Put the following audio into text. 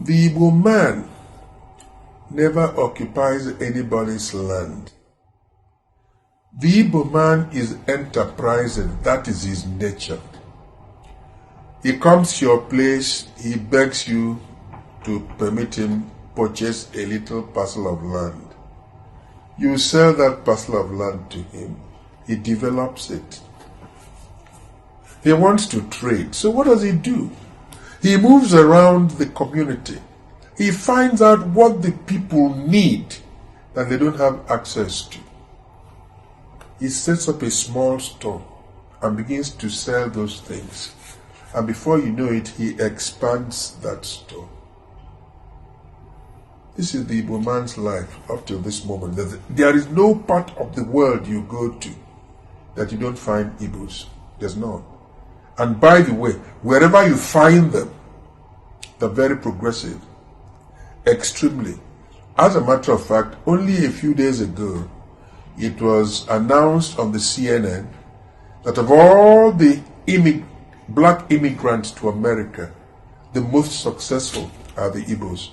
The Igbo man never occupies anybody's land. The Igbo man is enterprising. That is his nature. He comes to your place, he begs you to permit him purchase a little parcel of land. You sell that parcel of land to him. He develops it. He wants to trade. So what does he do? He moves around the community. He finds out what the people need that they don't have access to. He sets up a small store and begins to sell those things. And before you know it, he expands that store. This is the Igbo man's life up to this moment. There is no part of the world you go to that you don't find Igbos. There's none. And by the way, wherever you find them, they're very progressive. Extremely. As a matter of fact, only a few days ago, it was announced on the CNN that of all the black immigrants to America, the most successful are the Igbos.